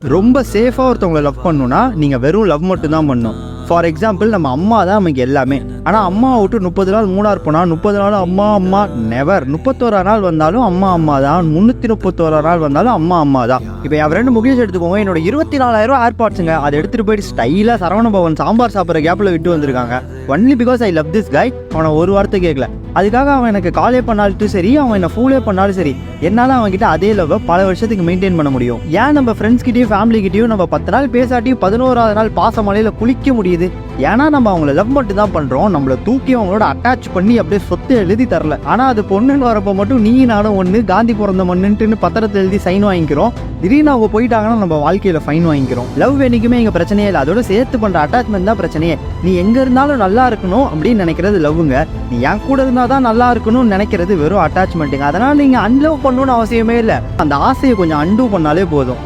ரொம்ப சேஃபாக ஒருத்தவங்களை லவ் பண்ணணும்னா நீங்கள் வெறும் லவ் மட்டும் தான் பண்ணணும். ஃபார் எக்ஸாம்பிள் நம்ம அம்மா தான் நமக்கு எல்லாமே. ஆனால் அம்மா விட்டு 30 நாள் மூணார் போனால் 30 நாள் அம்மா அம்மா நெவர். 31 நாள் வந்தாலும் அம்மா அம்மா தான். 331 நாள் வந்தாலும் அம்மா அம்மா தான். இப்போ என் ஃப்ரெண்டு முகேஷ் எடுத்துக்கோங்க. என்னோட 24,000 ஏர்பாட்ஸுங்க அதை எடுத்துகிட்டு போயிட்டு ஸ்டைலாக சரவண பவன் சாம்பார் சாப்பிட்ற கேப்பில் விட்டு வந்திருக்காங்க. Only because I love this காய். அவனை ஒரு வார்த்தை கேட்கல. அதுக்காக அவன் எனக்கு காலே பண்ணாலும் சரி, அவன் என்னை ஃபூலே பண்ணாலும் சரி, என்னால் அவன்கிட்ட அதே லவ்வை பல வருஷத்துக்கு மெயின்டைன் பண்ண முடியும். ஏன் நம்ம ஃப்ரெண்ட்ஸ்கிட்டையும் ஃபேமிலிக்கிட்டையும் நம்ம 10 நாள் பேசாட்டியும் 11ஆவது நாள் பாச மலையில் குளிக்க முடியுது? ஏன்னா நம்ம அவங்கள லவ் மட்டும் தான் பண்ணுறோம். நம்மளை தூக்கி அவங்களோட அட்டாச் பண்ணி அப்படியே சொத்து எழுதி தரல. ஆனால் அது பொண்ணுன்னு வரப்போ மட்டும் நீ நானும் ஒன்று, காந்தி பிறந்த மண்ணுன்ட்டுன்னு பத்திரத்தை எழுதி சைன் வாங்கிக்கிறோம். திடீர்னு அவங்க போயிட்டாங்கன்னா நம்ம வாழ்க்கையில் ஃபைன் வாங்கிக்கிறோம். லவ் என்னைக்குமே எங்கள் பிரச்சனையே இல்லை. அதோட சேர்த்து பண்ணுற அட்டாச்மெண்ட் தான் பிரச்சனையே. நீ எங்கே இருந்தாலும் நல்லா இருக்கணும் அப்படின்னு நினைக்கிறது லவ்வுங்க. நீ என் கூட இருந்தால் தான் நல்லா இருக்கணும்னு நினைக்கிறது வெறும் அட்டாச்மெண்ட்டுங்க. அதனால் நீங்கள் அன்லவ் பண்ணணும்னு அவசியமே இல்லை. அந்த ஆசையை கொஞ்சம் அன்டூ பண்ணாலே போதும்.